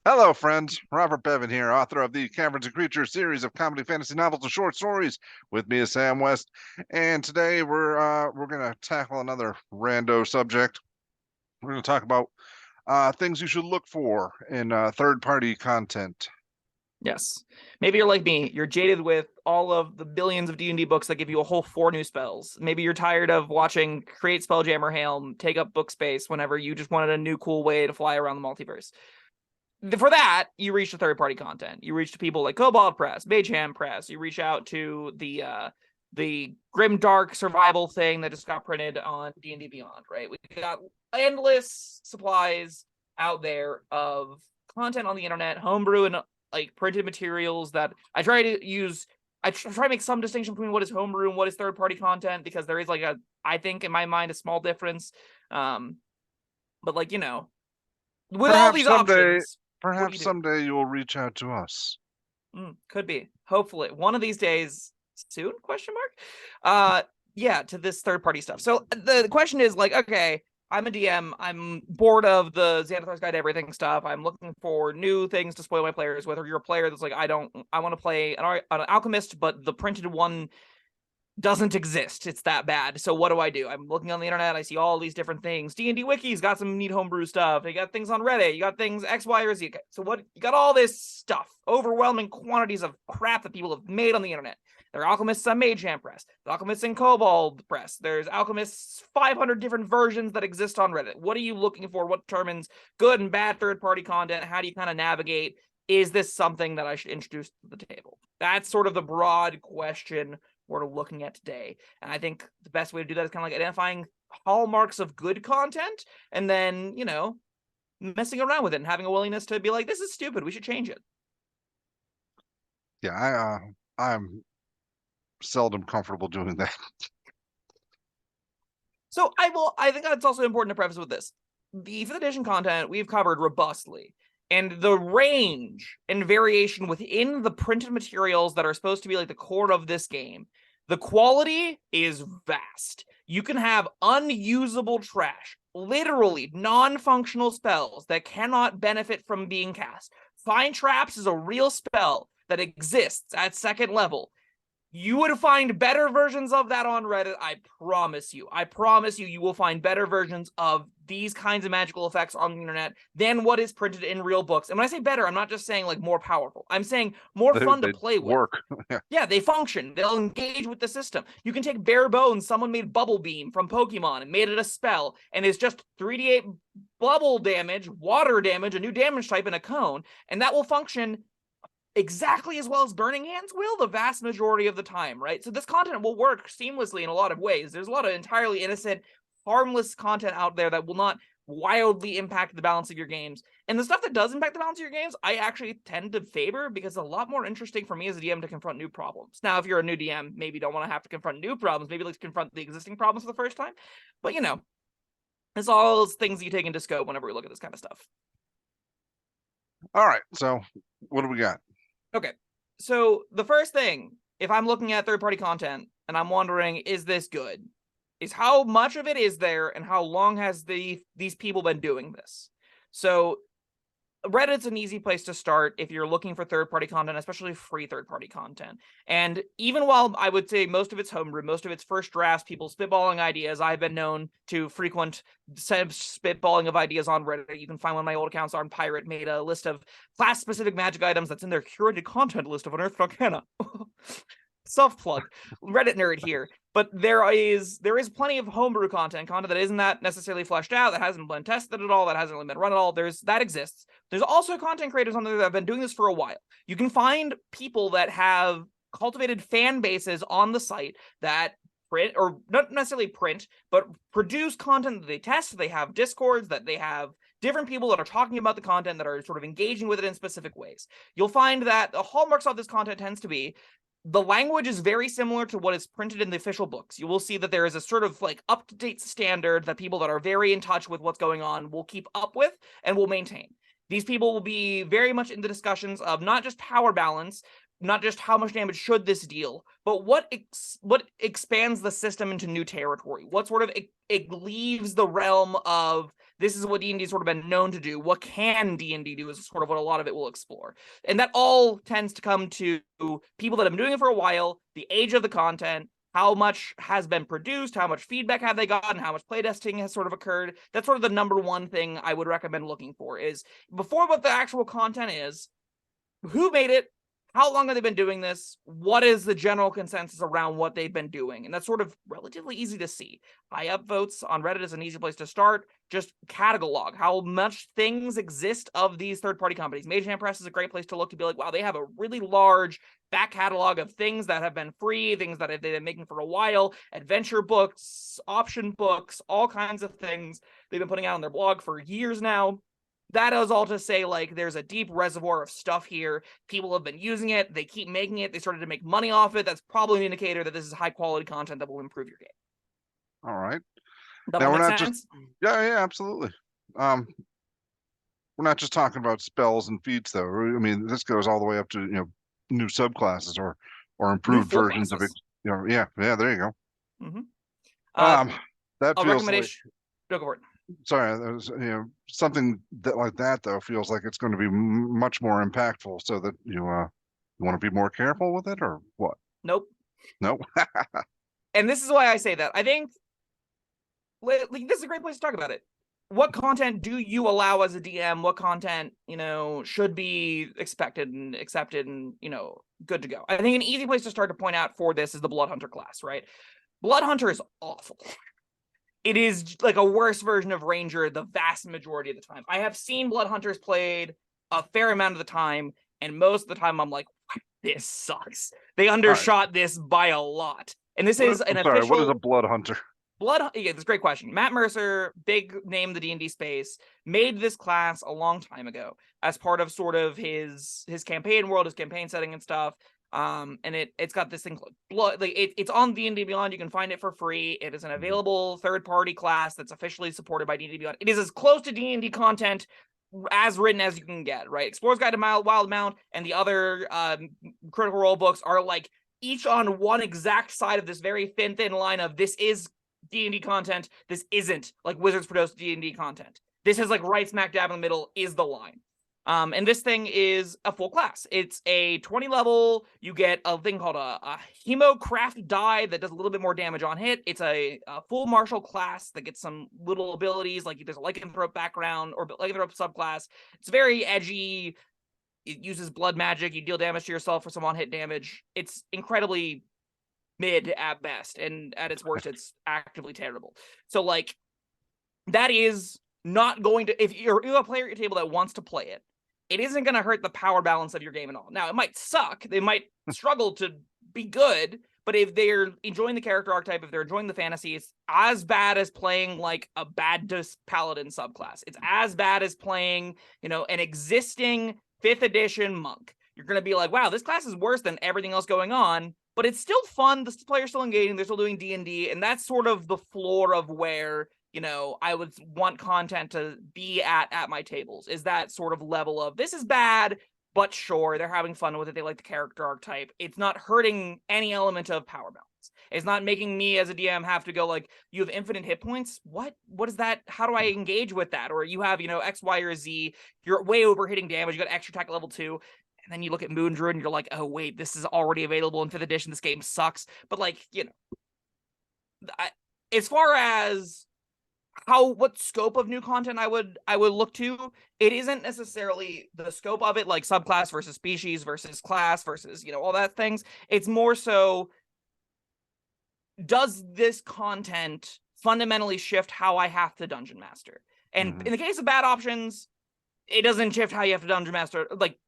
Hello, friends. Robert Bevan here, author of the Caverns Creatures series of comedy fantasy novels and short stories. With me is Sam West, and today we're gonna tackle another rando subject. We're gonna talk about things you should look for in third-party content. Yes. Maybe you're like me. You're jaded with all of the billions of D&D books that give you a whole 4 new spells. Maybe you're tired of watching Create Spelljammer Helm take up book space whenever you just wanted a new cool way to fly around the multiverse. For that, you reach to third-party content. You reach to people like Cobalt Press, Mage Hand Press. You reach out to the grim dark survival thing that just got printed on D&D Beyond, right? We got endless supplies out there of content on the internet, homebrew and like printed materials that I try to use. I try to make some distinction between what is homebrew and what is third-party content, because there is like I think in my mind, a small difference. But like, with all Perhaps these someday, options, what do you perhaps do? someday you will reach out to us. Could be. Hopefully. One of these days soon, question mark? Yeah, to this third-party stuff. So the question is like, okay, I'm a DM. I'm bored of the Xanathar's Guide to Everything stuff. I'm looking for new things to spoil my players. Whether you're a player that's like, I want to play an alchemist, but the printed one doesn't exist. It's that bad. So what do? I'm looking on the internet. I see all these different things. D&D Wiki's got some neat homebrew stuff. You got things on Reddit. You got things X, Y, or Z. Okay, so what? You got all this stuff. Overwhelming quantities of crap that people have made on the internet. There are alchemists on Mage Hand Press. There's alchemists in Kobold Press. There's alchemists 500 different versions that exist on Reddit. What are you looking for? What determines good and bad third-party content? How do you kind of navigate? Is this something that I should introduce to the table? That's sort of the broad question we're looking at today. And I think the best way to do that is kind of like identifying hallmarks of good content and then, messing around with it and having a willingness to be like, this is stupid. We should change it. Yeah, I'm seldom comfortable doing that. So I think that's also important to preface with this. The 5th edition content we've covered robustly. And the range and variation within the printed materials that are supposed to be like the core of this game, the quality is vast. You can have unusable trash, literally non-functional spells that cannot benefit from being cast. Find Traps is a real spell that exists at 2nd level. You would find better versions of that on Reddit. I promise you. I promise you, you will find better versions of these kinds of magical effects on the internet than what is printed in real books. And when I say better, I'm not just saying like more powerful. I'm saying more fun to They play with. work. Yeah, they function. They'll engage with the system. You can take bare bones. Someone made Bubble Beam from Pokemon and made it a spell, and it's just 3d8 bubble damage, water damage, a new damage type in a cone, and that will function exactly as well as Burning Hands will the vast majority of the time, right? So this content will work seamlessly in a lot of ways. There's a lot of entirely innocent, harmless content out there that will not wildly impact the balance of your games. And the stuff that does impact the balance of your games, I actually tend to favor, because it's a lot more interesting for me as a DM to confront new problems. Now, if you're a new DM, maybe don't want to have to confront new problems. Maybe let's confront the existing problems for the first time. But, it's all those things you take into scope whenever we look at this kind of stuff. All right, so what do we got? Okay, so the first thing, if I'm looking at third-party content and I'm wondering, is this good, is how much of it is there and how long has these people been doing this? So Reddit's an easy place to start if you're looking for third-party content, especially free third-party content. And even while I would say most of it's homebrew, most of it's first drafts, people spitballing ideas, I've been known to frequent spitballing of ideas on Reddit. You can find one of my old accounts on Pirate, made a list of class-specific magic items that's in their curated content list of Unearthed Arcana. Self-plug. Reddit nerd here. But there is plenty of homebrew content that isn't that necessarily fleshed out, that hasn't been tested at all, that hasn't really been run at all. That exists. There's also content creators on there that have been doing this for a while. You can find people that have cultivated fan bases on the site that print, or not necessarily print, but produce content that they test. They have discords, that they have different people that are talking about the content, that are sort of engaging with it in specific ways. You'll find that the hallmarks of this content tends to be the language is very similar to what is printed in the official books. You will see that there is a sort of like up-to-date standard that people that are very in touch with what's going on will keep up with and will maintain. These people will be very much in the discussions of not just power balance, not just how much damage should this deal, but what expands the system into new territory. What sort of it leaves the realm of This is what D&D sort of been known to do. What can D&D do is sort of what a lot of it will explore. And that all tends to come to people that have been doing it for a while, the age of the content, how much has been produced, how much feedback have they gotten, how much playtesting has sort of occurred. That's sort of the number one thing I would recommend looking for is before what the actual content is, who made it, how long have they been doing this, what is the general consensus around what they've been doing, and that's sort of relatively easy to see. High upvotes on Reddit is an easy place to start. Just catalog how much things exist of these third-party companies. Mage Hand Press is a great place to look to be like, wow, they have a really large back catalog of things that have been free, things that they've been making for a while, adventure books, option books, all kinds of things they've been putting out on their blog for years now. That is all to say, like, there's a deep reservoir of stuff here. People have been using it. They keep making it. They started to make money off it. That's probably an indicator that this is high quality content that will improve your game. All right. That Now all we're make not sense? yeah, absolutely. We're not just talking about spells and feats, though. I mean, this goes all the way up to, new subclasses or New improved full versions of it. classes. Yeah, there you go. Mm-hmm. That A feels like, recommendation. Go for it. sorry, that was, something that like that though feels like it's going to be much more impactful, so that you want to be more careful with it, or what? Nope. No. And this is why I say that. I think like, this is a great place to talk about it. What content do you allow as a DM? What content, should be expected and accepted and, good to go? I think an easy place to start to point out for this is the Blood Hunter class, right? Blood Hunter is awful. It is like a worse version of Ranger the vast majority of the time. I have seen Blood Hunters played a fair amount of the time, and most of the time I'm like, this sucks. They undershot this by a lot. And this is an Sorry, what is a official blood hunter? Yeah, that's a great question. Matt Mercer, big name in the D&D space, made this class a long time ago as part of sort of his campaign world, his campaign setting and stuff. And it's got this thing called blood. Like it's on D&D Beyond. You can find it for free. It is an available third-party class that's officially supported by D&D Beyond. It is as close to D&D content as written as you can get. Right, Explorer's Guide to Wild Mount and the other Critical Role books are like each on one exact side of this very thin line of this is D&D content. This isn't like Wizards produced D&D content. This is like right smack dab in the middle is the line. And this thing is a full class. It's a 20 level. You get a thing called a Hemocraft die that does a little bit more damage on hit. It's a full martial class that gets some little abilities, like there's a lycanthrope background or lycanthrope subclass. It's very edgy. It uses blood magic. You deal damage to yourself for some on hit damage. It's incredibly mid at best, and at its worst it's actively terrible. So like that is not going to, if you're a player at your table that wants to play it, it isn't going to hurt the power balance of your game at all. Now it might suck, they might struggle to be good, but if they're enjoying the character archetype, if they're enjoying the fantasy, it's as bad as playing like a Baptist paladin subclass. It's as bad as playing an existing 5th edition monk. You're going to be like, wow, this class is worse than everything else going on, but it's still fun. The player's still engaging. They're still doing D&D. And that's sort of the floor of where, I would want content to be at my tables, is that sort of level of this is bad, but sure, they're having fun with it. They like the character archetype. It's not hurting any element of power balance. It's not making me as a DM have to go like, you have infinite hit points. What is that? How do I engage with that? Or you have, X, Y, or Z. You're way over hitting damage. You got extra attack level 2. And then you look at Moon Druid and you're like, oh, wait, this is already available in 5th edition. This game sucks. But like, as far as what scope of new content I would look to, it isn't necessarily the scope of it, like subclass versus species versus class versus, all that things. It's more so, does this content fundamentally shift how I have to dungeon master? And in the case of bad options, it doesn't shift how you have to dungeon master. Like,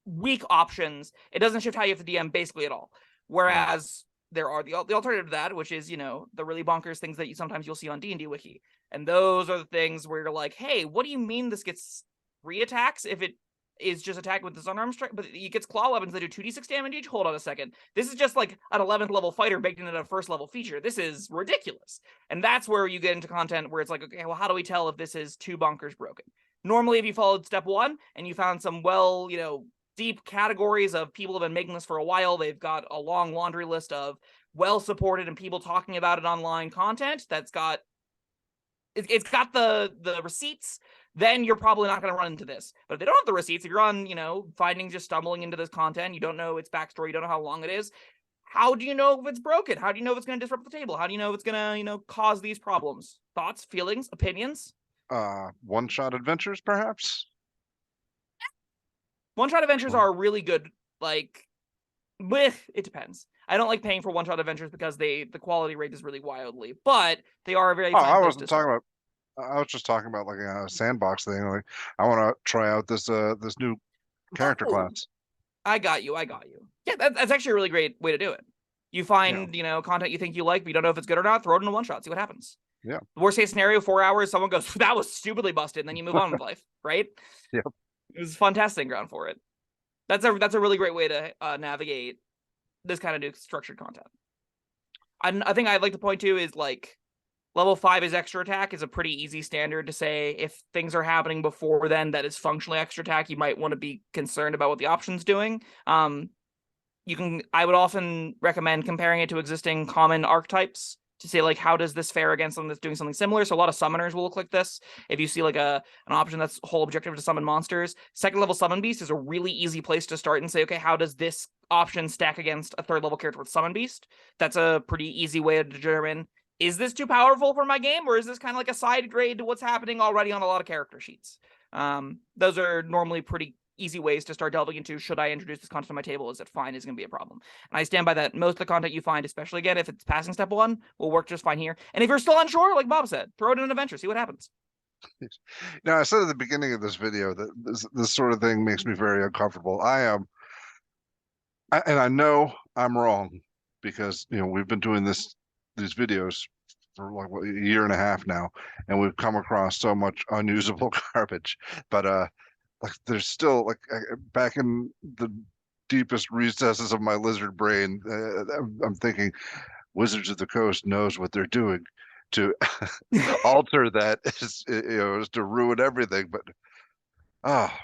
weak options, it doesn't shift how you have to DM basically at all. Whereas there are the alternative to that, which is, the really bonkers things that sometimes you'll see on D&D Wiki. And those are the things where you're like, hey, what do you mean this gets 3 attacks if it is just attack with this unarmed strike, but it gets claw weapons that do 2d6 damage each? Hold on a second. This is just like an 11th level fighter baked into a 1st level feature. This is ridiculous. And that's where you get into content where it's like, okay, well, how do we tell if this is too bonkers broken? Normally, if you followed step 1 and you found some deep categories of people have been making this for a while, they've got a long laundry list of well-supported and people talking about it online content that's got it's got the receipts, then you're probably not going to run into this. But if they don't have the receipts, if you're on, finding, just stumbling into this content, you don't know its backstory, you don't know how long it is, how do you know if it's broken? How do you know if it's going to disrupt the table? How do you know if it's going to, cause these problems? Thoughts, feelings, opinions? One-shot adventures, perhaps? One-shot adventures are really good, like, it depends. I don't like paying for one-shot adventures because the quality rate is really wildly, but they are a very Oh, fine I place wasn't to talking start. about. I was just talking about like a sandbox thing. Like, I want to try out this new character Oh, class. I got you. Yeah, that's actually a really great way to do it. You Yeah, find, content you think you like, but you don't know if it's good or not, throw it in a one-shot, see what happens. yeah, Worst case scenario, 4 hours, someone goes, that was stupidly busted, and then you move on with life, right? yeah. It was fun testing ground for it. That's a really great way to navigate this kind of new structured content. I think I'd like to point to is like level 5 is extra attack is a pretty easy standard to say if things are happening before then that is functionally extra attack, you might want to be concerned about what the option's doing. I would often recommend comparing it to existing common archetypes to say, like, how does this fare against something that's doing something similar? So a lot of summoners will look like this. If you see like an option that's whole objective to summon monsters, second level summon beast is a really easy place to start and say, okay, how does this option stack against a third level character with summon beast? That's a pretty easy way to determine, is this too powerful for my game, or is this kind of like a side grade to what's happening already on a lot of character sheets? Those are normally pretty easy ways to start delving into, should I introduce this content to my table? Is it fine? Is it going to be a problem? And I stand by that. Most of the content you find, especially again, if it's passing step 1, will work just fine here. And if you're still unsure, like Bob said, throw it in an adventure, see what happens. Now, I said at the beginning of this video that this sort of thing makes me very uncomfortable. I am, and I know I'm wrong because we've been doing these videos for like what, a year and a half now, and we've come across so much unusable garbage. But like there's still like back in the deepest recesses of my lizard brain, I'm thinking Wizards of the Coast knows what they're doing to alter that is to ruin everything. But ah,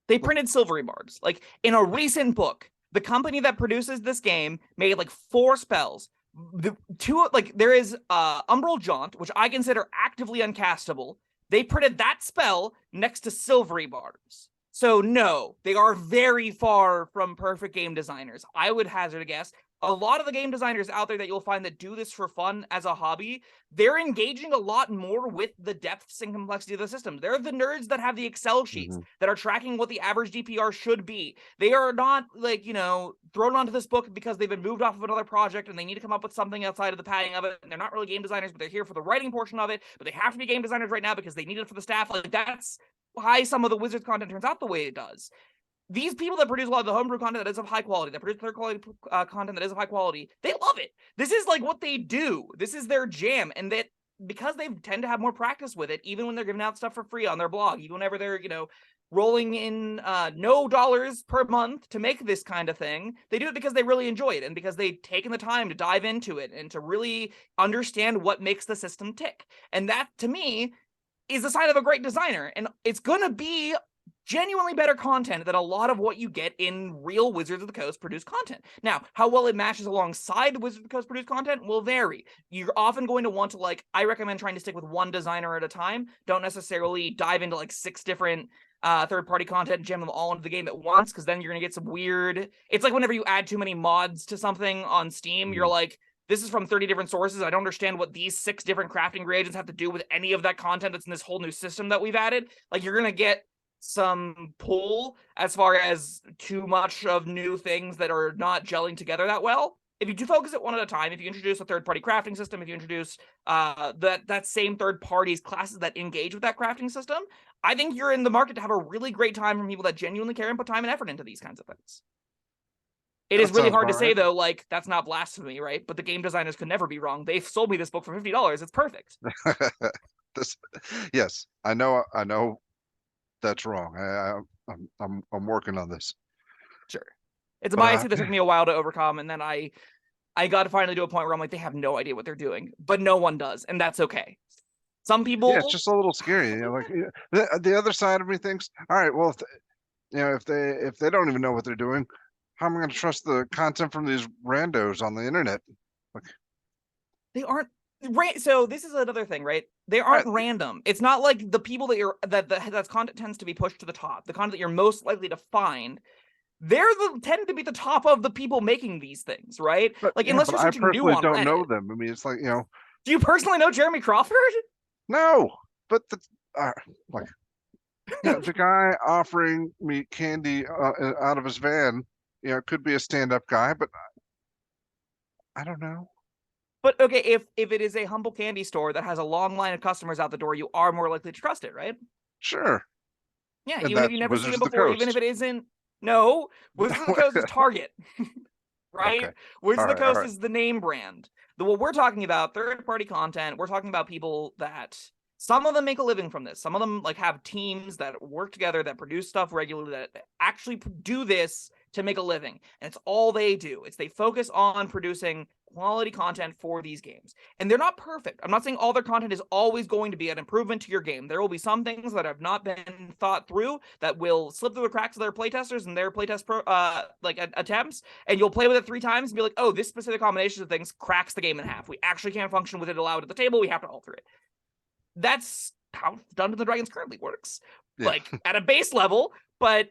They printed silvery barbs. Like in a recent book, the company that produces this game made like 4 spells. There is Umbral Jaunt, which I consider actively uncastable. They printed that spell next to silvery barbs. So no, they are very far from perfect game designers. I would hazard a guess. A lot of the game designers out there that you'll find that do this for fun as a hobby, they're engaging a lot more with the depths and complexity of the system. They're the nerds that have the Excel sheets that are tracking what the average DPR should be. They are not like, thrown onto this book because they've been moved off of another project and they need to come up with something outside of the padding of it. And they're not really game designers, but they're here for the writing portion of it. But they have to be game designers right now because they need it for the staff. Like that's why some of the Wizards content turns out the way it does. These people that produce a lot of the homebrew content that is of high quality, that produce third quality content that is of high quality, they love it. This is like what they do. This is their jam. And that because they tend to have more practice with it, even when they're giving out stuff for free on their blog, even whenever they're, rolling in no dollars per month to make this kind of thing, they do it because they really enjoy it and because they've taken the time to dive into it and to really understand what makes the system tick. And that, to me, is the sign of a great designer. And it's going to be genuinely better content than a lot of what you get in real Wizards of the Coast produced content. Now, how well it matches alongside the Wizards of the Coast produced content will vary. You're often going to want to, I recommend trying to stick with one designer at a time. Don't necessarily dive into 6 different third-party content and jam them all into the game at once, because then you're going to get some weird... It's like whenever you add too many mods to something on Steam, you're like, this is from 30 different sources. I don't understand what these 6 different crafting reagents have to do with any of that content that's in this whole new system that we've added. You're going to get some pull as far as too much of new things that are not gelling together that well. If you do focus it one at a time, if you introduce a third-party crafting system, if you introduce that same third party's classes that engage with that crafting system, I think you're in the market to have a really great time from people that genuinely care and put time and effort into these kinds of things. It is really hard to say, though, that's not blasphemy, right? But the game designers could never be wrong. They've sold me this book for $50. It's perfect. Yes, I know that's wrong. I'm working on this. Sure. It's a bias that took me a while to overcome, and then I got to finally do a point where I'm like, they have no idea what they're doing, but no one does, and that's okay. Some people... Yeah, it's just a little scary. The other side of me thinks, all right, well, if they don't even know what they're doing, how am I going to trust the content from these randos on the internet? They aren't... Right, so this is another thing, right? They aren't random. It's not like the people that's content tends to be pushed to the top. The content that you're most likely to find, tend to be the top of the people making these things, right? But, like, yeah, unless but you're I searching new personally on don't Reddit. know them. I mean, it's like, Do you personally know Jeremy Crawford? no, but like, the guy offering me candy out of his van, could be a stand-up guy, but I don't know. But okay, if it is a humble candy store that has a long line of customers out the door, you are more likely to trust it, right? Sure. Yeah, And even if that's you've never seen Wizards it of the before, even if Coast. it isn't. No, Wizards of the Coast is Target, right? Okay. Wizards of the All Coast right. is the name brand. What we're talking about, third-party content, we're talking about people that some of them make a living from this. Some of them like have teams that work together that produce stuff regularly that actually do this to make a living, and it's all they do. They focus on producing quality content for these games, and they're not perfect. I'm not saying all their content is always going to be an improvement to your game. There will be some things that have not been thought through that will slip through the cracks of their playtesters and their playtest attempts, and you'll play with it 3 times and be like, oh, this specific combination of things cracks the game in half. We actually can't function with it allowed at the table. We have to alter it. That's how Dungeons and Dragons currently works, like at a base level, but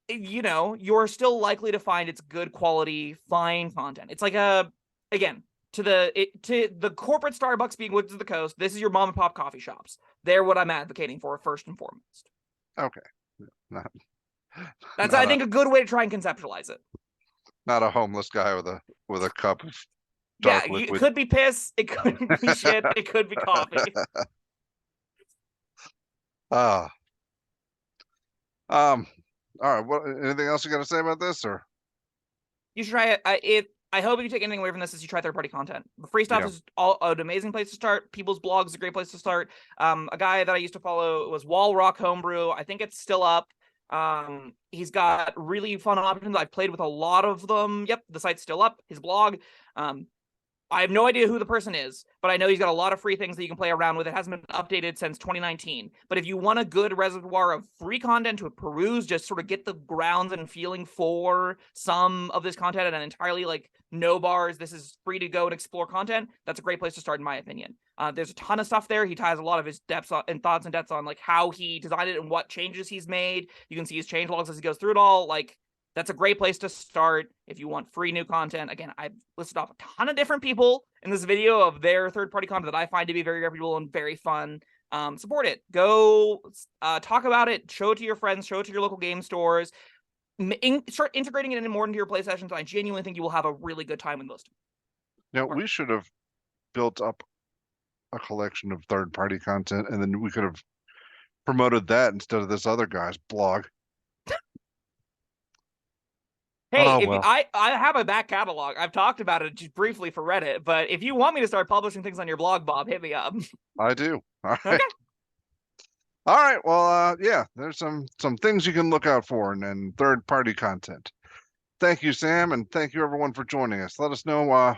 you're still likely to find it's good quality, fine content. It's like again, to the corporate Starbucks being Wizards of the Coast, this is your mom and pop coffee shops. They're what I'm advocating for first and foremost. Okay. That's I think a good way to try and conceptualize it. Not a homeless guy with a cup of dark liquid. It could be piss, it could be shit, it could be coffee. All right. Anything else you got to say about this, or? You should try it. I hope if you take anything away from this is you try third-party content. The free stuff is an amazing place to start. People's blogs is a great place to start. A guy that I used to follow was Wall Rock Homebrew. I think it's still up. He's got really fun options. I've played with a lot of them. Yep, the site's still up. His blog. I have no idea who the person is, but I know he's got a lot of free things that you can play around with. It hasn't been updated since 2019. But if you want a good reservoir of free content to peruse, just sort of get the grounds and feeling for some of this content and entirely like no bars, this is free to go and explore content, that's a great place to start in my opinion. There's a ton of stuff there. He ties a lot of his depths and thoughts and depths on like how he designed it and what changes he's made. You can see his change logs as he goes through it all. Like, that's a great place to start if you want free new content. Again, I've listed off a ton of different people in this video of their third-party content that I find to be very reputable and very fun. Support it. Go talk about it. Show it to your friends. Show it to your local game stores. Start integrating it more into your play sessions. I genuinely think you will have a really good time with most. Now, we should have built up a collection of third-party content, and then we could have promoted that instead of this other guy's blog. Hey, well. I have a back catalog. I've talked about it just briefly for Reddit, but if you want me to start publishing things on your blog, Bob, hit me up. I do. All right. Okay. All right. Well, yeah, there's some things you can look out for and third-party content. Thank you, Sam, and thank you everyone for joining us. Let us know.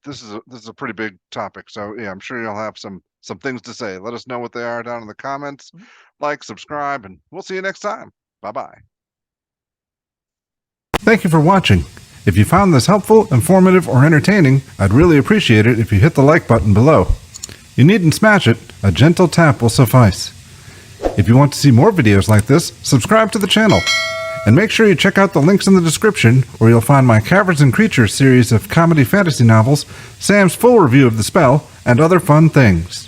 This is a pretty big topic, so yeah, I'm sure you'll have some things to say. Let us know what they are down in the comments. Like, subscribe, and we'll see you next time. Bye-bye. Thank you for watching. If you found this helpful, informative, or entertaining, I'd really appreciate it if you hit the like button below. You needn't smash it, a gentle tap will suffice. If you want to see more videos like this, subscribe to the channel. And make sure you check out the links in the description, where you'll find my Caverns Creatures series of comedy fantasy novels, Sam's full review of the spell, and other fun things.